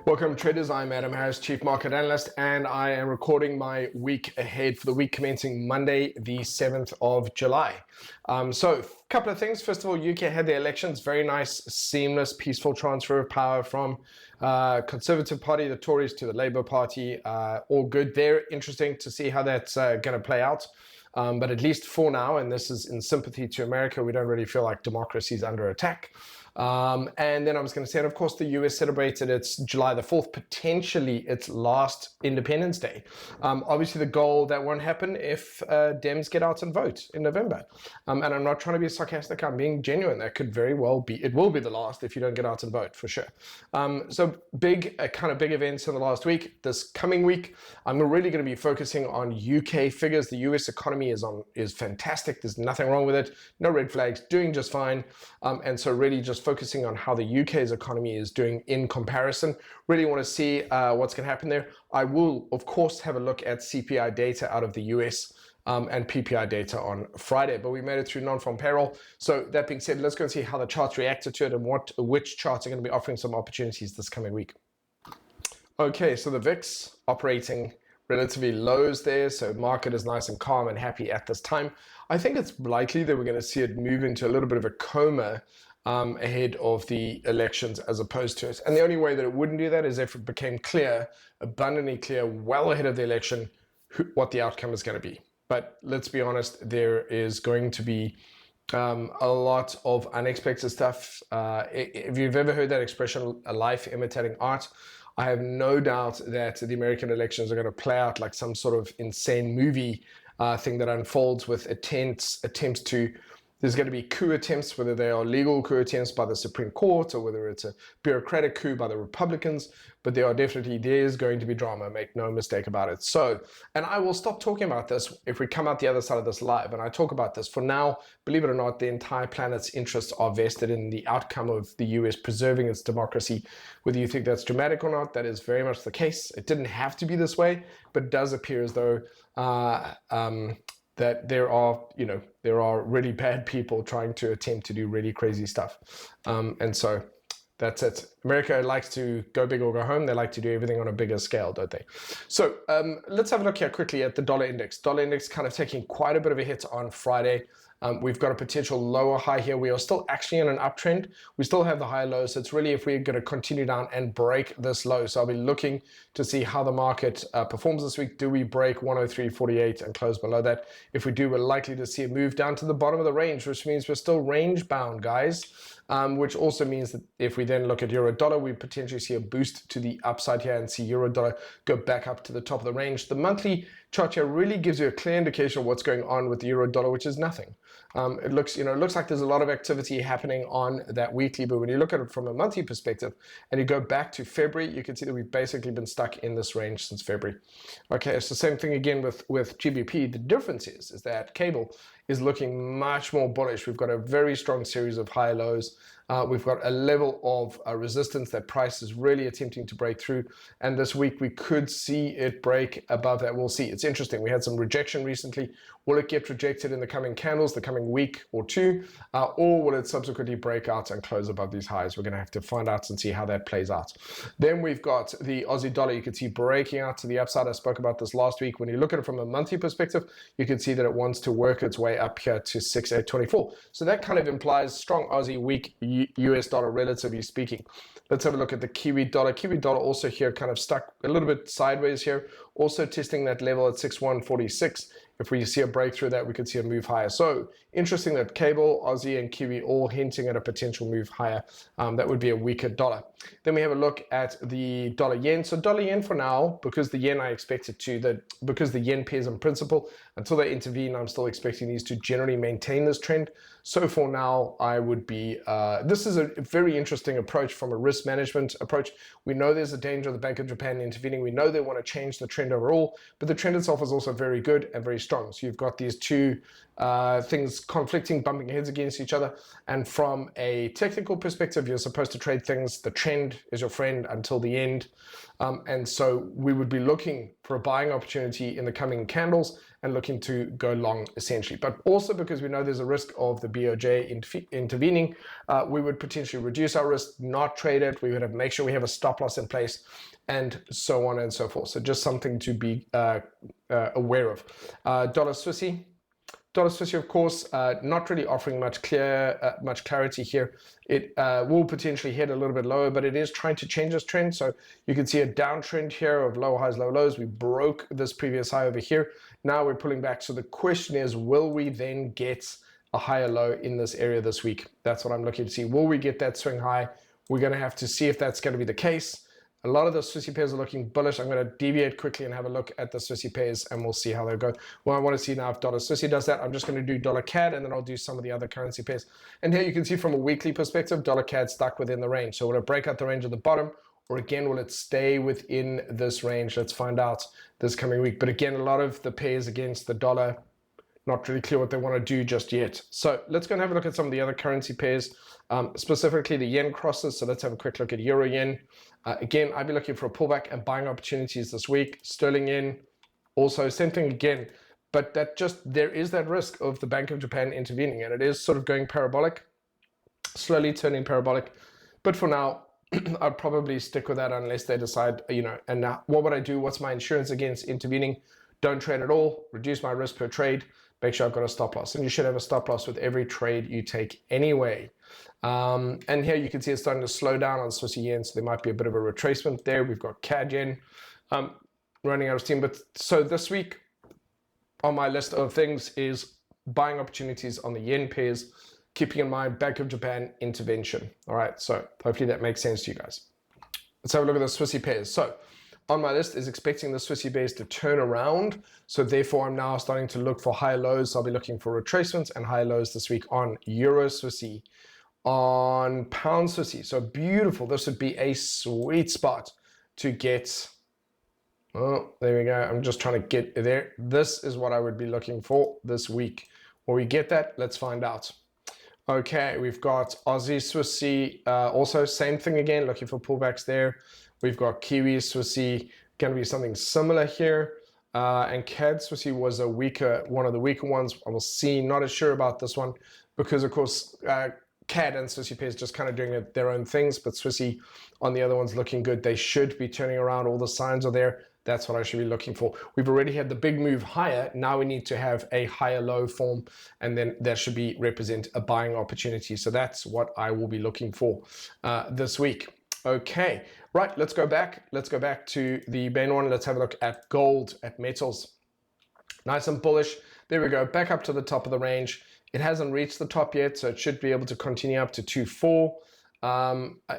Welcome traders, I'm Adam Harris, Chief Market Analyst, and I am recording my week ahead for the week commencing Monday, the 7th of July. So a couple of things. First of all, UK had the elections, very nice, seamless, peaceful transfer of power from Conservative Party, the Tories, to the Labour Party. All good there. Interesting to see how that's going to play out. But at least for now, and this is in sympathy to America, we don't really feel like democracy is under attack. And then I was going to say, and of course, the US celebrated its July the 4th, potentially its last Independence Day. Obviously, the goal that won't happen if Dems get out and vote in November. And I'm not trying to be sarcastic, I'm being genuine. That could very well be, it will be the last if you don't get out and vote, for sure. So big events in the last week. This coming week, I'm really going to be focusing on UK figures. The US economy is fantastic. There's nothing wrong with it. No red flags, doing just fine. And so really just focusing on how the UK's economy is doing in comparison. Really want to see what's going to happen there. I will, of course, have a look at CPI data out of the US and PPI data on Friday, but we made it through non-farm payroll. So that being said, let's go and see how the charts reacted to it and which charts are going to be offering some opportunities this coming week. Okay, so the VIX operating relatively lows there, so market is nice and calm and happy at this time. I think it's likely that we're going to see it move into a little bit of a coma ahead of the elections as opposed to it. And the only way that it wouldn't do that is if it became clear, abundantly clear, well ahead of the election, what the outcome is going to be. But let's be honest, there is going to be a lot of unexpected stuff. If you've ever heard that expression, a life imitating art, I have no doubt that the American elections are going to play out like some sort of insane movie thing that unfolds with attempts to, there's going to be coup attempts, whether they are legal coup attempts by the Supreme Court or whether it's a bureaucratic coup by the Republicans, but there's going to be drama, make no mistake about it. So, and I will stop talking about this if we come out the other side of this live, and I talk about this. For now, believe it or not, the entire planet's interests are vested in the outcome of the US preserving its democracy. Whether you think that's dramatic or not, that is very much the case. It didn't have to be this way, but it does appear as though that there are really bad people trying to attempt to do really crazy stuff. And so that's it. America likes to go big or go home. They like to do everything on a bigger scale, don't they? So let's have a look here quickly at the dollar index. Dollar index kind of taking quite a bit of a hit on Friday. We've got a potential lower high here. We are still actually in an uptrend. We still have the high low. So it's really if we're going to continue down and break this low. So I'll be looking to see how the market performs this week. Do we break 103.48 and close below that? If we do, we're likely to see a move down to the bottom of the range, which means we're still range bound, guys. Which also means that if we then look at euro dollar, we potentially see a boost to the upside here and see euro dollar go back up to the top of the range. The monthly chart here really gives you a clear indication of what's going on with the euro dollar, which is nothing. It looks like there's a lot of activity happening on that weekly, but when you look at it from a monthly perspective and you go back to February, you can see that we've basically been stuck in this range since February. Okay, it's the same thing again with GBP. The difference is that cable is looking much more bullish. We've got a very strong series of high lows. We've got a level of resistance that price is really attempting to break through. And this week we could see it break above that. We'll see. It's interesting. We had some rejection recently. Will it get rejected in the coming candles, the coming week or two? Or will it subsequently break out and close above these highs? We're going to have to find out and see how that plays out. Then we've got the Aussie dollar. You can see breaking out to the upside. I spoke about this last week. When you look at it from a monthly perspective, you can see that it wants to work its way up here to 6.824. So that kind of implies strong Aussie, weak US dollar, relatively speaking. Let's have a look at the Kiwi dollar. Kiwi dollar also here kind of stuck a little bit sideways here, also testing that level at 6.146. If we see a breakthrough that, we could see a move higher. So interesting that cable, Aussie, and Kiwi all hinting at a potential move higher. That would be a weaker dollar. Then we have a look at the dollar yen. So dollar yen for now, because the yen I expect it to, because the yen pairs in principle, until they intervene, I'm still expecting these to generally maintain this trend. So for now, I would be, this is a very interesting approach from a risk management approach. We know there's a danger of the Bank of Japan intervening. We know they want to change the trend overall, but the trend itself is also very good and very strong. So you've got these two things conflicting, bumping heads against each other. And from a technical perspective, you're supposed to trade things. The trend is your friend until the end. And so we would be looking for a buying opportunity in the coming candles and looking to go long essentially. But also because we know there's a risk of the BOJ intervening, we would potentially reduce our risk, not trade it. We would have make sure we have a stop loss in place, and so on and so forth. So just something to be aware of. Dollar Swissy. Dollar Swissy, of course, not really offering much clarity here. It will potentially head a little bit lower, but it is trying to change this trend. So you can see a downtrend here of low highs, low lows. We broke this previous high over here. Now we're pulling back. So the question is, will we then get a higher low in this area this week? That's what I'm looking to see. Will we get that swing high? We're going to have to see if that's going to be the case. A lot of the Swissy pairs are looking bullish. I'm going to deviate quickly and have a look at the Swissy pairs, and we'll see how they go. Well, I want to see now if dollar Swissy does that. I'm just going to do dollar CAD, and then I'll do some of the other currency pairs. And here you can see from a weekly perspective, dollar CAD stuck within the range. So will it break out the range at the bottom, or again, will it stay within this range? Let's find out this coming week. But again, a lot of the pairs against the dollar, not really clear what they want to do just yet. So let's go and have a look at some of the other currency pairs, specifically the yen crosses. So let's have a quick look at euro yen. Again, I'd be looking for a pullback and buying opportunities this week. Sterling yen, also same thing again, but that just, there is that risk of the Bank of Japan intervening, and it is sort of going parabolic, slowly turning parabolic. But for now, I'd probably stick with that unless they decide, and now what would I do? What's my insurance against intervening? Don't trade at all, reduce my risk per trade, make sure I've got a stop loss. And you should have a stop loss with every trade you take anyway. And here you can see it's starting to slow down on Swiss yen, so there might be a bit of a retracement there. We've got CAD yen running out of steam. But so this week on my list of things is buying opportunities on the yen pairs, keeping in mind Bank of Japan intervention. All right, so hopefully that makes sense to you guys. Let's have a look at the Swissy pairs. So on my list is expecting the Swissy pairs to turn around. So therefore, I'm now starting to look for higher lows. So I'll be looking for retracements and higher lows this week on Euro Swissy, on Pound Swissy. So beautiful. This would be a sweet spot to get. Oh, there we go. I'm just trying to get there. This is what I would be looking for this week. Will we get that? Let's find out. Okay, we've got Aussie Swissy. Also, same thing again, looking for pullbacks there. We've got Kiwi Swissy, going to be something similar here. And CAD Swissy was one of the weaker ones. I will see, not as sure about this one because, of course, CAD and Swissy pairs just kind of doing their own things, but Swissy on the other one's looking good. They should be turning around. All the signs are there. That's what I should be looking for. We've already had the big move higher. Now we need to have a higher low form, and then that should represent a buying opportunity. So that's what I will be looking for this week. Okay, right, let's go back. Let's go back to the main one. Let's have a look at gold, at metals. Nice and bullish. There we go, back up to the top of the range. It hasn't reached the top yet, so it should be able to continue up to 2.4.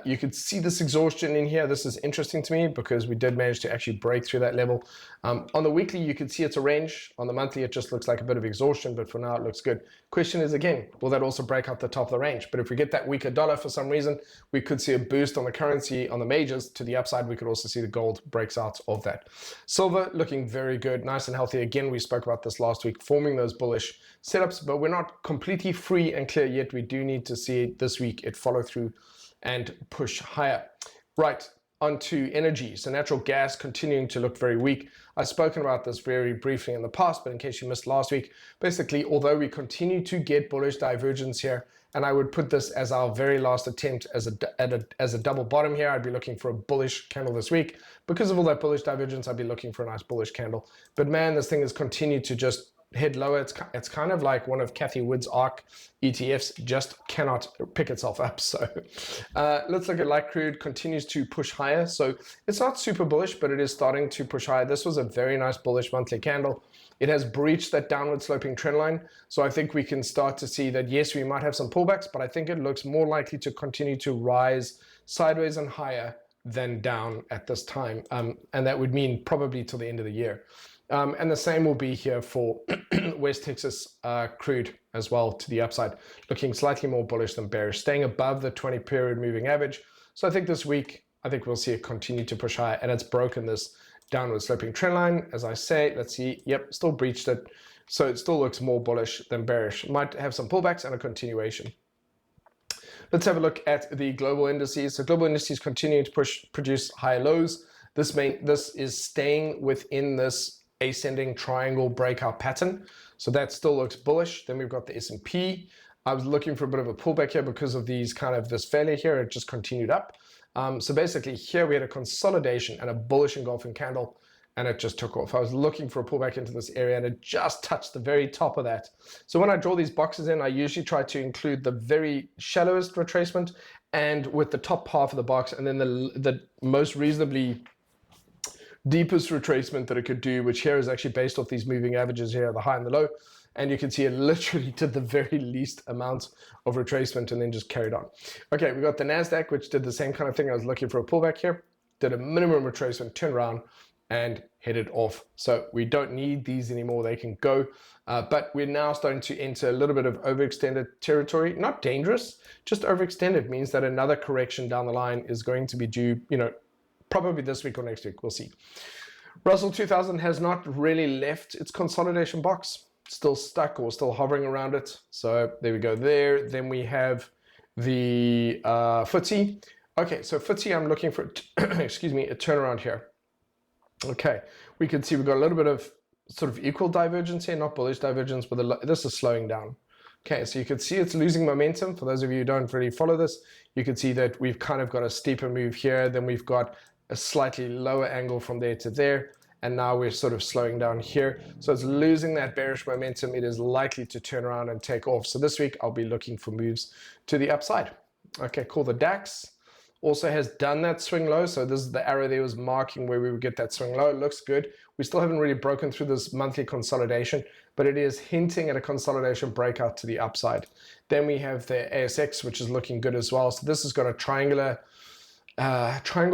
You could see this exhaustion in here. This is interesting to me because we did manage to actually break through that level. On the weekly, you can see it's a range. On the monthly, it just looks like a bit of exhaustion, but for now, it looks good. Question is, again, will that also break out the top of the range? But if we get that weaker dollar for some reason, we could see a boost on the currency, on the majors to the upside. We could also see the gold breaks out of that. Silver looking very good, nice and healthy. Again, we spoke about this last week, forming those bullish setups, but we're not completely free and clear yet. We do need to see this week it follow through and push higher. Right, onto energy. So natural gas continuing to look very weak. I've spoken about this very briefly in the past, but in case you missed last week, basically, although we continue to get bullish divergence here, and I would put this as our very last attempt as a double bottom here, I'd be looking for a bullish candle this week. Because of all that bullish divergence, I'd be looking for a nice bullish candle. But man, this thing has continued to just head lower. It's kind of like one of Cathie Wood's ARK ETFs, just cannot pick itself up. So let's look at light crude, continues to push higher. So it's not super bullish, but it is starting to push higher. This was a very nice bullish monthly candle. It has breached that downward sloping trend line. So I think we can start to see that, yes, we might have some pullbacks, but I think it looks more likely to continue to rise sideways and higher than down at this time. And that would mean probably till the end of the year. And the same will be here for West Texas crude as well to the upside, looking slightly more bullish than bearish, staying above the 20-period moving average. So I think this week, I think we'll see it continue to push higher, and it's broken this downward sloping trend line. As I say, let's see, yep, still breached it. So it still looks more bullish than bearish. Might have some pullbacks and a continuation. Let's have a look at the global indices. So global indices continue to produce higher lows. This is staying within this ascending triangle breakout pattern. So that still looks bullish. Then we've got the S&P. I was looking for a bit of a pullback here because of these this failure here. It just continued up. So basically here we had a consolidation and a bullish engulfing candle, and it just took off. I was looking for a pullback into this area, and it just touched the very top of that. So when I draw these boxes in, I usually try to include the very shallowest retracement and with the top half of the box, and then the most reasonably deepest retracement that it could do, which here is actually based off these moving averages here, the high and the low. And you can see it literally did the very least amount of retracement and then just carried on. Okay, we got the NASDAQ, which did the same kind of thing. I was looking for a pullback here, did a minimum retracement, turned around, and headed off. So we don't need these anymore. They can go. But we're now starting to enter a little bit of overextended territory. Not dangerous, just overextended means that another correction down the line is going to be due, probably this week or next week. We'll see. Russell 2000 has not really left its consolidation box. Still stuck or still hovering around it. So there we go there. Then we have the FTSE. Okay, so FTSE, I'm looking for, excuse me, a turnaround here. Okay, we can see we've got a little bit of sort of equal divergence here, not bullish divergence, but this is slowing down. Okay, so you can see it's losing momentum. For those of you who don't really follow this, you can see that we've kind of got a steeper move here. Then we've got a slightly lower angle from there to there. And now we're sort of slowing down here. So it's losing that bearish momentum. It is likely to turn around and take off. So this week, I'll be looking for moves to the upside. Okay, cool. The DAX also has done that swing low. So this is the arrow there was marking where we would get that swing low. It looks good. We still haven't really broken through this monthly consolidation, but it is hinting at a consolidation breakout to the upside. Then we have the ASX, which is looking good as well. So this has got a triangle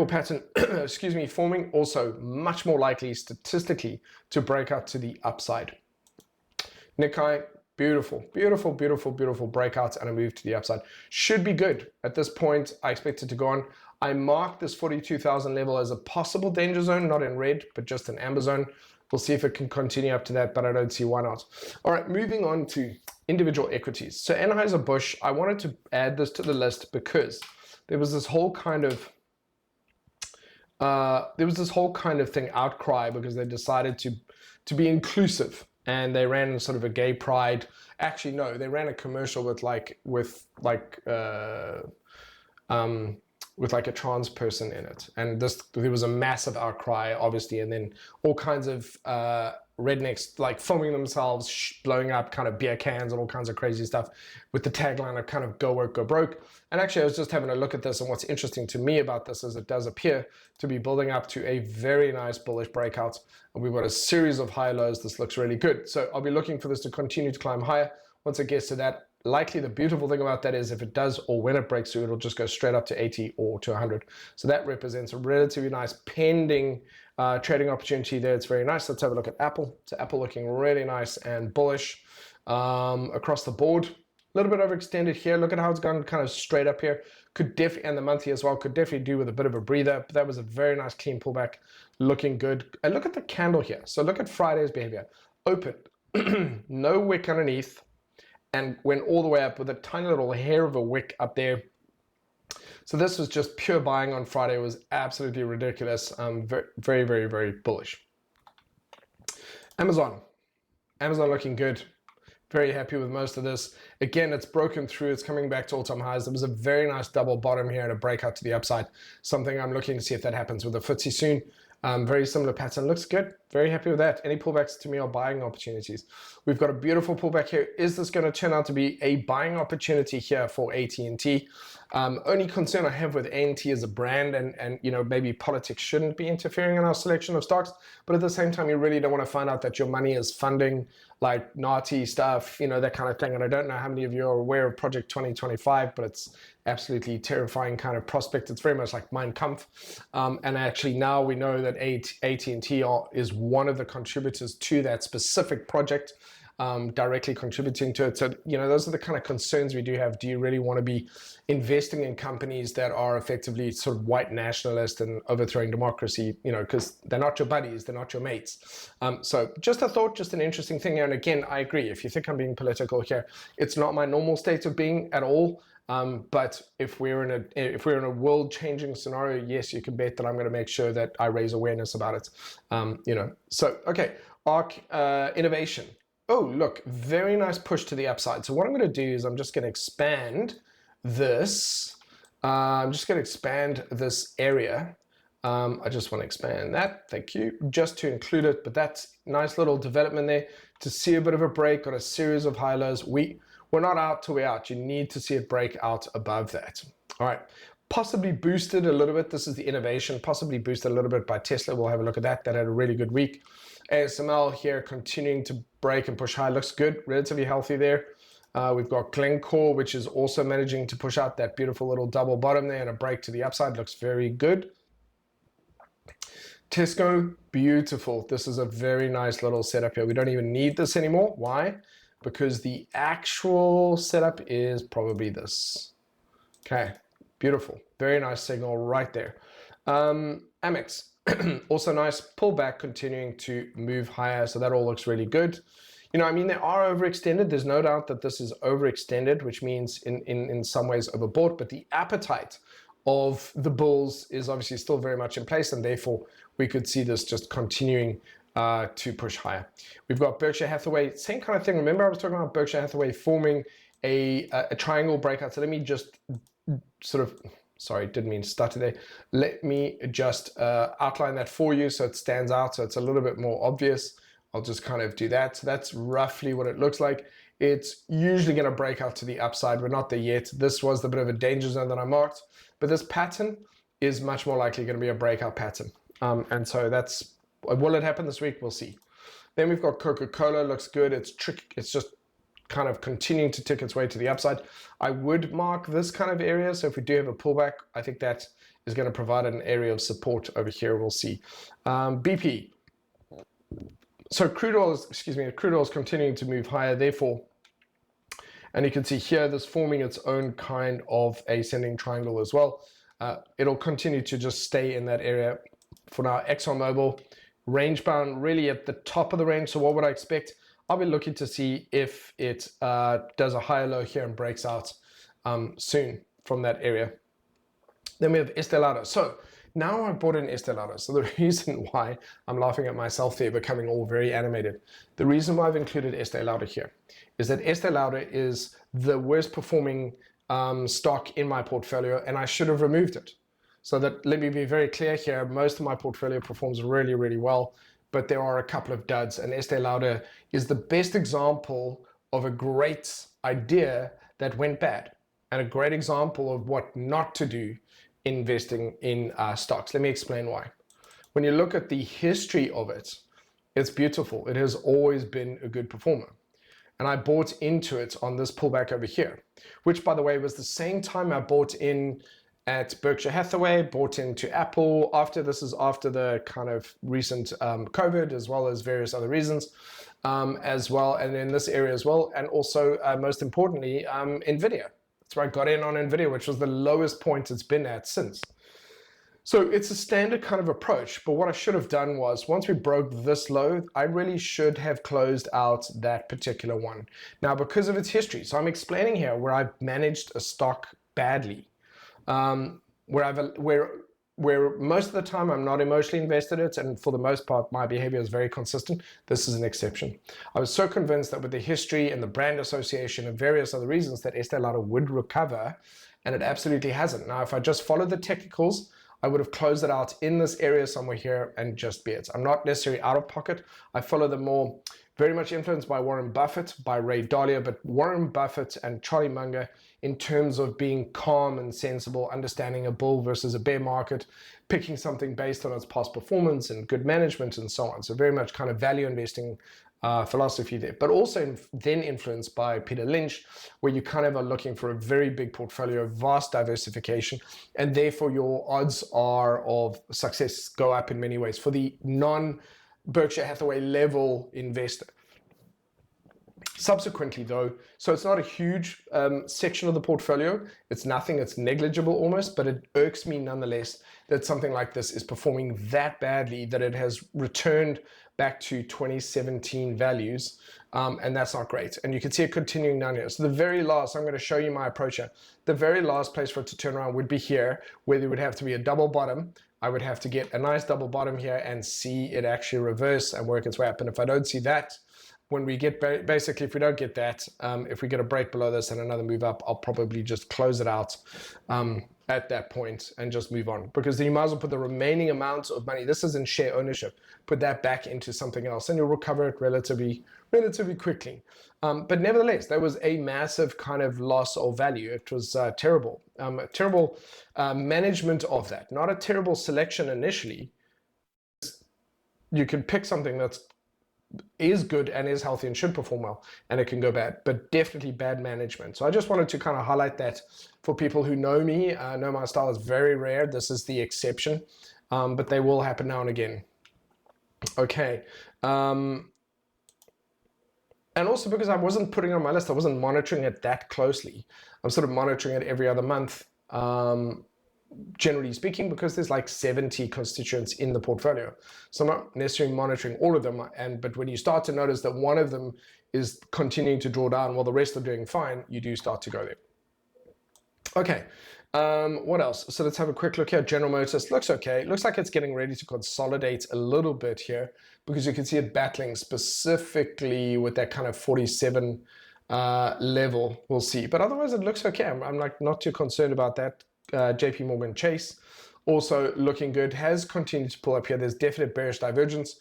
pattern, excuse me, forming, also much more likely statistically to break out to the upside. Nikkei, beautiful, beautiful, beautiful, beautiful breakouts and a move to the upside. Should be good. At this point, I expect it to go on. I marked this 42,000 level as a possible danger zone, not in red, but just an amber zone. We'll see if it can continue up to that, but I don't see why not. All right, moving on to individual equities. So Anheuser-Busch, I wanted to add this to the list because there was this whole kind of thing outcry because they decided to be inclusive, and they ran sort of a gay pride. Actually, no, they ran a commercial with a trans person in it, and there was a massive outcry, obviously, and then all kinds of rednecks like filming themselves blowing up kind of beer cans and all kinds of crazy stuff with the tagline of kind of go work, go broke. And actually, I was just having a look at this, and what's interesting to me about this is it does appear to be building up to a very nice bullish breakout, and we've got a series of high lows. This looks really good. So I'll be looking for this to continue to climb higher. Once it gets to that, likely the beautiful thing about that is if it does, or when it breaks through, it'll just go straight up to 80 or to 100. So that represents a relatively nice pending trading opportunity there. It's very nice. Let's have a look at Apple. So Apple looking really nice and bullish across the board. A little bit overextended here. Look at how it's gone kind of straight up here. Could definitely, and the monthly as well, could definitely do with a bit of a breather. But that was a very nice clean pullback, looking good. And look at the candle here. So look at Friday's behavior. Open, no wick underneath, and went all the way up with a tiny little hair of a wick up there. So this was just pure buying on Friday. It was absolutely ridiculous. Very, very, very bullish. Amazon looking good. Very happy with most of this. Again, it's broken through. It's coming back to all-time highs. There was a very nice double bottom here and a breakout to the upside. Something I'm looking to see if that happens with the FTSE soon. Very similar pattern. Looks good. Very happy with that. Any pullbacks to me are buying opportunities. We've got a beautiful pullback here. Is this going to turn out to be a buying opportunity here for AT&T? Only concern I have with AT&T as a brand, and maybe politics shouldn't be interfering in our selection of stocks, but at the same time, you really don't want to find out that your money is funding like Nazi stuff, that kind of thing. And I don't know how many of you are aware of Project 2025, but it's absolutely terrifying kind of prospect. It's very much like Mein Kampf. And actually now we know that AT&T is one of the contributors to that specific project. directly contributing to it. So, you know, those are the kind of concerns we do have. Do you really want to be investing in companies that are effectively sort of white nationalist and overthrowing democracy, you know, because they're not your buddies, they're not your mates. So just a thought, just an interesting thing here. And again, I agree. If you think I'm being political here, it's not my normal state of being at all. But if we're in a world-changing scenario, yes, you can bet that I'm going to make sure that I raise awareness about it. You know, so okay, ARC innovation. Oh, look, very nice push to the upside. So what I'm going to do is I'm just going to expand this. I'm just going to expand this area. I just want to expand that. Thank you. Just to include it, but that's nice little development there to see a bit of a break on a series of high lows. We're not out till we're out. You need to see it break out above that. All right. Possibly boosted a little bit. This is the innovation. Possibly boosted a little bit by Tesla. We'll have a look at that. That had a really good week. ASML here continuing to break and push high. Looks good. Relatively healthy there. We've got Glencore, which is also managing to push out that beautiful little double bottom there and a break to the upside. Looks very good. Tesco, beautiful. This is a very nice little setup here. We don't even need this anymore. Why? Because the actual setup is probably this. Okay, beautiful. Very nice signal right there. Amex, also nice pullback, continuing to move higher. So that all looks really good. You know, I mean, they are overextended. There's no doubt that this is overextended, which means in some ways overbought, but the appetite of the bulls is obviously still very much in place, and therefore we could see this just continuing to push higher. We've got Berkshire Hathaway, same kind of thing. Remember I was talking about Berkshire Hathaway forming a triangle breakout. So let me just sort of, sorry, didn't mean to stutter there. Let me just outline that for you so it stands out, so it's a little bit more obvious. I'll just kind of do that. So that's roughly what it looks like. It's usually going to break out to the upside. We're not there yet. This was the bit of a danger zone that I marked, but this pattern is much more likely going to be a breakout pattern. And so that's, will it happen this week? We'll see. Then we've got Coca-Cola, looks good. It's tricky. It's just kind of continuing to tick its way to the upside. I would mark this kind of area. So if we do have a pullback, I think that is going to provide an area of support over here. We'll see. BP. So crude oil is continuing to move higher, therefore, and you can see here this forming its own kind of ascending triangle as well. It'll continue to just stay in that area for now. ExxonMobil, range bound, really at the top of the range. So what would I expect? I'll be looking to see if it does a higher low here and breaks out soon from that area. Then we have Estee Lauder. So now I bought in Estee Lauder. So the reason why I'm laughing at myself there, becoming all very animated, the reason why I've included Estee Lauder here is that Estee Lauder is the worst performing stock in my portfolio, and I should have removed it. So that, let me be very clear here, most of my portfolio performs really, really well, but there are a couple of duds, and Estee Lauder is the best example of a great idea that went bad, and a great example of what not to do investing in stocks. Let me explain why. When you look at the history of it, it's beautiful. It has always been a good performer. And I bought into it on this pullback over here, which, by the way, was the same time I bought in at Berkshire Hathaway, bought into Apple. This is after the kind of recent COVID, as well as various other reasons as well, and in this area as well. And also, most importantly, NVIDIA. That's where I got in on NVIDIA, which was the lowest point it's been at since. So it's a standard kind of approach, but what I should have done was, once we broke this low, I really should have closed out that particular one. Now, because of its history, so I'm explaining here where I've managed a stock badly, where most of the time I'm not emotionally invested in it, and for the most part my behavior is very consistent. This is an exception. I was so convinced that with the history and the brand association and various other reasons that Estee Lauder would recover, and it absolutely hasn't. Now, if I just followed the technicals, I would have closed it out in this area somewhere here and just be it. I'm not necessarily out of pocket. I follow the more very much influenced by Warren Buffett, by Ray Dalio, but Warren Buffett and Charlie Munger in terms of being calm and sensible, understanding a bull versus a bear market, picking something based on its past performance and good management and so on. So very much kind of value investing philosophy there, but also then influenced by Peter Lynch, where you kind of are looking for a very big portfolio, vast diversification, and therefore your odds are of success go up in many ways for the non-Berkshire Hathaway level investor. Subsequently though, so it's not a huge section of the portfolio, it's nothing, it's negligible almost, but it irks me nonetheless that something like this is performing that badly that it has returned back to 2017 values, and that's not great. And you can see it continuing down here. So the very last, I'm going to show you my approach here. The very last place for it to turn around would be here, where there would have to be a double bottom. I would have to get a nice double bottom here and see it actually reverse and work its way up. And if I don't see that, when we get, basically, if we don't get that, if we get a break below this and another move up, I'll probably just close it out at that point and just move on, because then you might as well put the remaining amount of money, this is in share ownership, put that back into something else and you'll recover it relatively quickly. But nevertheless, there was a massive kind of loss of value. It was terrible, terrible management of that, not a terrible selection initially. You can pick something that's is good and is healthy and should perform well, and it can go bad, but definitely bad management. So I just wanted to kind of highlight that for people who know me, know my style is very rare. This is the exception, but they will happen now and again. Okay. And also because I wasn't putting it on my list, I wasn't monitoring it that closely. I'm sort of monitoring it every other month, generally speaking, because there's like 70 constituents in the portfolio. So I'm not necessarily monitoring all of them. But when you start to notice that one of them is continuing to draw down while the rest are doing fine, you do start to go there. Okay, what else? So let's have a quick look here. General Motors looks okay. It looks like it's getting ready to consolidate a little bit here, because you can see it battling specifically with that kind of 47 level. We'll see. But otherwise it looks okay. I'm like not too concerned about that. JP Morgan Chase also looking good, has continued to pull up here. There's definite bearish divergence.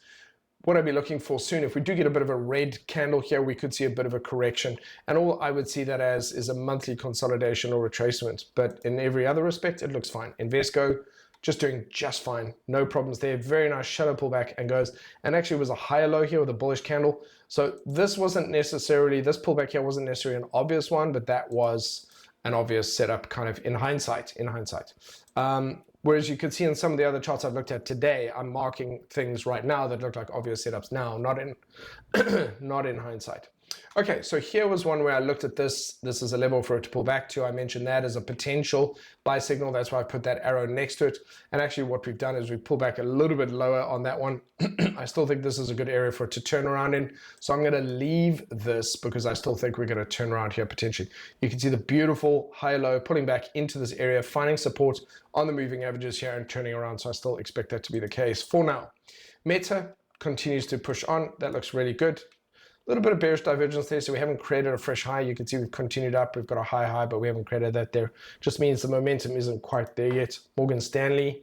What I'd be looking for soon, if we do get a bit of a red candle here, we could see a bit of a correction, and all I would see that as is a monthly consolidation or retracement. But in every other respect, it looks fine. Invesco just doing just fine, no problems there. Very nice shadow pullback and goes, and actually was a higher low here with a bullish candle. So this wasn't necessarily, this pullback here wasn't necessarily an obvious one, but that was an obvious setup kind of in hindsight. Whereas you could see in some of the other charts I've looked at today, I'm marking things right now that look like obvious setups now, not in not in hindsight. Okay, so here was one where I looked at this. This is a level for it to pull back to. I mentioned that as a potential buy signal. That's why I put that arrow next to it. And actually what we've done is we pull back a little bit lower on that one. I still think this is a good area for it to turn around in. So I'm going to leave this because I still think we're going to turn around here potentially. You can see the beautiful high low pulling back into this area, finding support on the moving averages here and turning around. So I still expect that to be the case for now. Meta continues to push on. That looks really good. A little bit of bearish divergence there, so we haven't created a fresh high. You can see we've continued up. We've got a high, but we haven't created that there. Just means the momentum isn't quite there yet. Morgan Stanley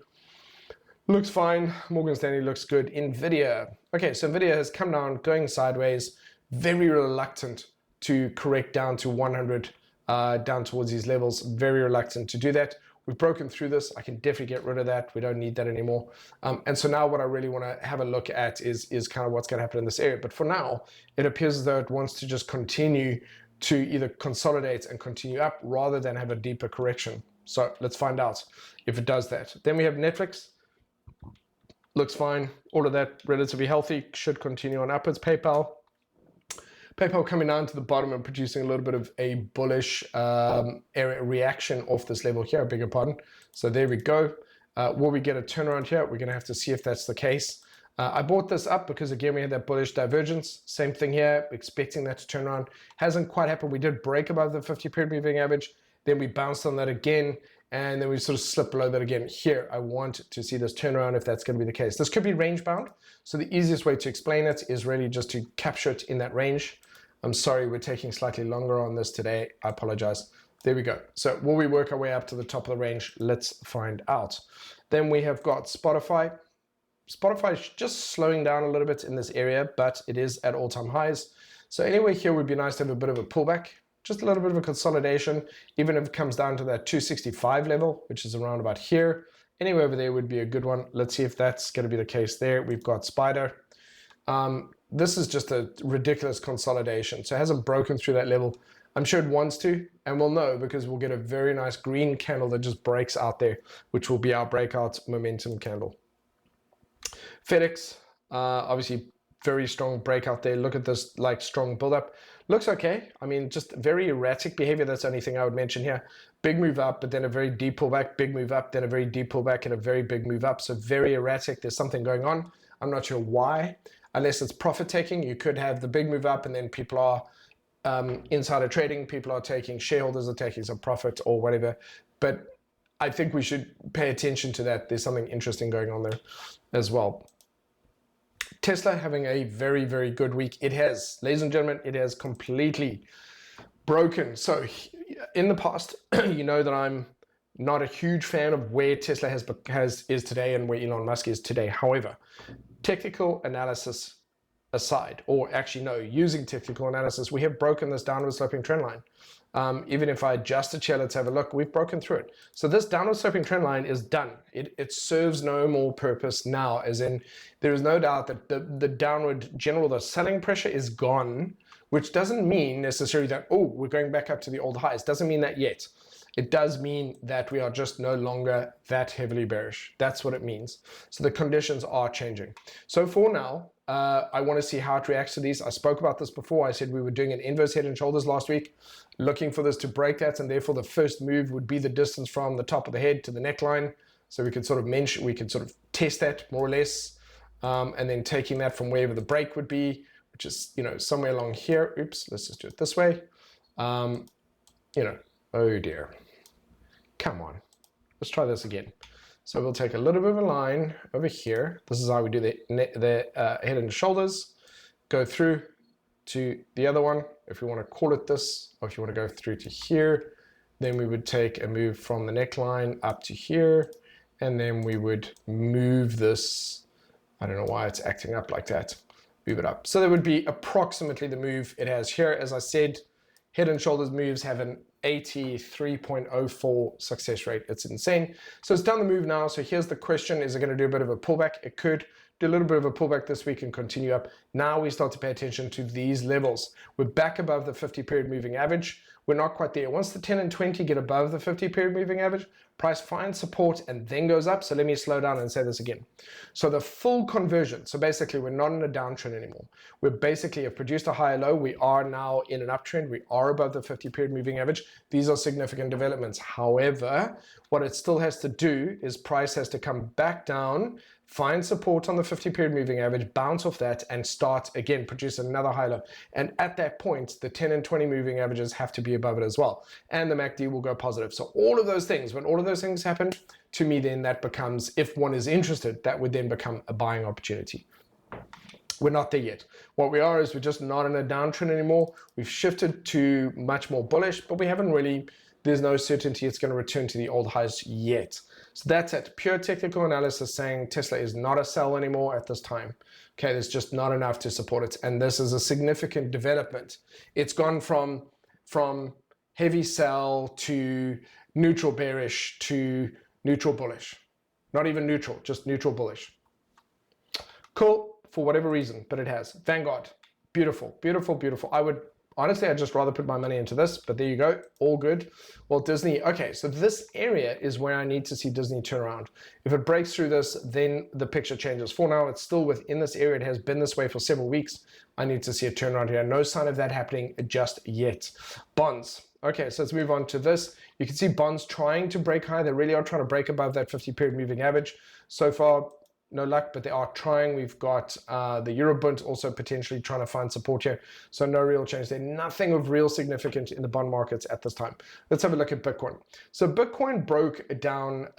looks fine. Morgan Stanley looks good. Nvidia. Okay, so Nvidia has come down, going sideways, very reluctant to correct down to 100, down towards these levels. Very reluctant to do that. We've broken through this. I can definitely get rid of that. We don't need that anymore. And so now what I really want to have a look at is kind of what's going to happen in this area. But for now, it appears as though it wants to just continue to either consolidate and continue up rather than have a deeper correction. So let's find out if it does that. Then we have Netflix. Looks fine. All of that relatively healthy. Should continue on upwards. PayPal coming down to the bottom and producing a little bit of a bullish area reaction off this level here, I beg your pardon. So there we go. Will we get a turnaround here? We're going to have to see if that's the case. I bought this up because, again, we had that bullish divergence. Same thing here, expecting that to turn around. Hasn't quite happened. We did break above the 50-period moving average. Then we bounced on that again, and then we sort of slipped below that again. Here, I want to see this turnaround if that's going to be the case. This could be range bound. So the easiest way to explain it is really just to capture it in that range. I'm sorry, we're taking slightly longer on this today. I apologize. There we go. So will we work our way up to the top of the range? Let's find out. Then we have got Spotify. Spotify is just slowing down a little bit in this area, but it is at all-time highs. So anyway, here would be nice to have a bit of a pullback, just a little bit of a consolidation, even if it comes down to that 265 level, which is around about here. Anywhere over there would be a good one. Let's see if that's going to be the case there. We've got Spider. This is just a ridiculous consolidation. So it hasn't broken through that level. I'm sure it wants to, and we'll know because we'll get a very nice green candle that just breaks out there, which will be our breakout momentum candle. FedEx, obviously very strong breakout there. Look at this like strong buildup. Looks okay. I mean, just very erratic behavior. That's the only thing I would mention here. Big move up, but then a very deep pullback, big move up, then a very deep pullback and a very big move up. So very erratic. There's something going on. I'm not sure why. Unless it's profit taking, you could have the big move up and then people are insider trading, people are taking, shareholders are taking some profit or whatever. But I think we should pay attention to that. There's something interesting going on there as well. Tesla having a very, very good week. It has, ladies and gentlemen, it has completely broken. So in the past, you know that I'm not a huge fan of where Tesla is today and where Elon Musk is today. However, technical analysis aside, or actually no, using technical analysis, we have broken this downward sloping trend line. Even if I adjust it here, let's have a look, we've broken through it. So this downward sloping trend line is done. It serves no more purpose now, as in there is no doubt that the downward general, the selling pressure is gone, which doesn't mean necessarily that, oh, we're going back up to the old highs. Doesn't mean that yet. It does mean that we are just no longer that heavily bearish. That's what it means. So the conditions are changing. So for now, I want to see how it reacts to these. I spoke about this before. I said we were doing an inverse head and shoulders last week, looking for this to break that, and therefore the first move would be the distance from the top of the head to the neckline. So we could sort of mention, we could sort of test that more or less, and then taking that from wherever the break would be, which is, you know, somewhere along here. Oops, let's just do it this way. You know, oh dear. Come on, let's try this again. So we'll take a little bit of a line over here. This is how we do the head and shoulders. Go through to the other one, if we want to call it this, or if you want to go through to here, then we would take a move from the neckline up to here, and then we would move this. I don't know why it's acting up like that. Move it up. So that would be approximately the move it has here. As I said, head and shoulders moves have an 83.04 success rate. It's insane. So it's done the move now. So here's the question. Is it going to do a bit of a pullback? It could do a little bit of a pullback this week and continue up. Now we start to pay attention to these levels. We're back above the 50-period moving average. We're not quite there. Once the 10 and 20 get above the 50-period moving average, price finds support and then goes up. So let me slow down and say this again. So the full conversion, so basically we're not in a downtrend anymore. We basically have produced a higher low. We are now in an uptrend. We are above the 50-period moving average. These are significant developments. However, what it still has to do is price has to come back down, find support on the 50-period moving average, bounce off that, and start again, produce another high low. And at that point, the 10 and 20 moving averages have to be above it as well. And the MACD will go positive. So all of those things, when all of those things happen, to me, then that becomes, if one is interested, that would then become a buying opportunity. We're not there yet. What we are is we're just not in a downtrend anymore. We've shifted to much more bullish, but we haven't really, there's no certainty it's going to return to the old highs yet. So that's it. Pure technical analysis saying Tesla is not a sell anymore at this time. Okay, there's just not enough to support it. And this is a significant development. It's gone from heavy sell to neutral bearish to neutral bullish. Not even neutral, just neutral bullish. Cool, for whatever reason, but it has. Vanguard, beautiful, beautiful, beautiful. Honestly, I'd just rather put my money into this, but there you go, all good. Walt Disney, okay, so this area is where I need to see Disney turn around. If it breaks through this, then the picture changes. For now, it's still within this area. It has been this way for several weeks. I need to see a turnaround here. No sign of that happening just yet. Bonds, okay, so let's move on to this. You can see bonds trying to break high. They really are trying to break above that 50-period moving average. So far, no luck, but they are trying. We've got the Eurobond also potentially trying to find support here. So no real change there. Nothing of real significance in the bond markets at this time. Let's have a look at Bitcoin. So Bitcoin broke down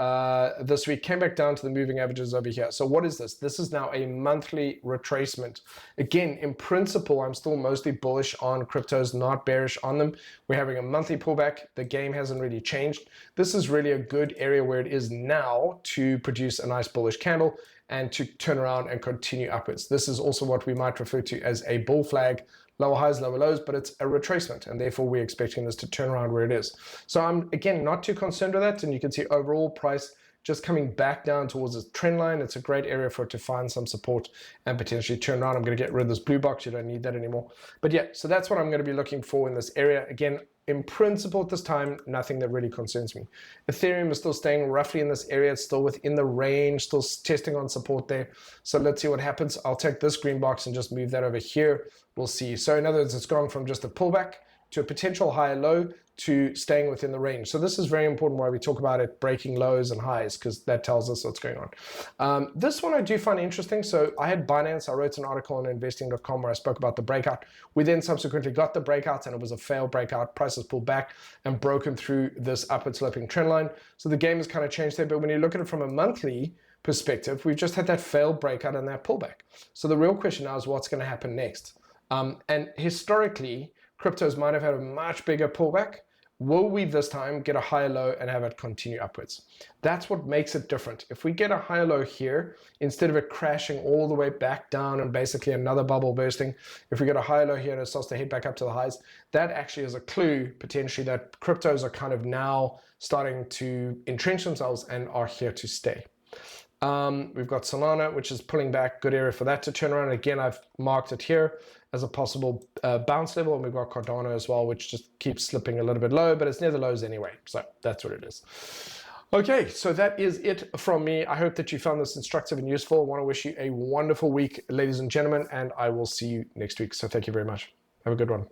this week, came back down to the moving averages over here. So what is this? This is now a monthly retracement. Again, in principle, I'm still mostly bullish on cryptos, not bearish on them. We're having a monthly pullback. The game hasn't really changed. This is really a good area where it is now to produce a nice bullish candle and to turn around and continue upwards. This is also what we might refer to as a bull flag, lower highs, lower lows, but it's a retracement, and therefore we're expecting this to turn around where it is. So I'm, again, not too concerned with that, and you can see overall price just coming back down towards the trend line. It's a great area for it to find some support and potentially turn around. I'm going to get rid of this blue box. You don't need that anymore. But yeah, so that's what I'm going to be looking for in this area. Again, in principle at this time, nothing that really concerns me. Ethereum is still staying roughly in this area. It's still within the range, still testing on support there. So let's see what happens. I'll take this green box and just move that over here. We'll see. So in other words, it's gone from just a pullback to a potential higher low to staying within the range. So this is very important why we talk about it breaking lows and highs, because that tells us what's going on. This one I do find interesting. So I had Binance. I wrote an article on investing.com where I spoke about the breakout. We then subsequently got the breakout, and it was a failed breakout. Prices pulled back and broken through this upward sloping trend line. So the game has kind of changed there. But when you look at it from a monthly perspective, we've just had that failed breakout and that pullback. So the real question now is what's going to happen next? And historically, cryptos might have had a much bigger pullback. Will we this time get a higher low and have it continue upwards? That's what makes it different. If we get a higher low here, instead of it crashing all the way back down and basically another bubble bursting, if we get a higher low here and it starts to head back up to the highs, that actually is a clue potentially that cryptos are kind of now starting to entrench themselves and are here to stay. We've got Solana, which is pulling back, good area for that to turn around. Again, I've marked it here as a possible bounce level, and we've got Cardano as well, which just keeps slipping a little bit low, but it's near the lows anyway, so that's what it is. Okay, so that is it from me. I hope that you found this instructive and useful. I want to wish you a wonderful week, ladies and gentlemen, and I will see you next week. So thank you very much. Have a good one.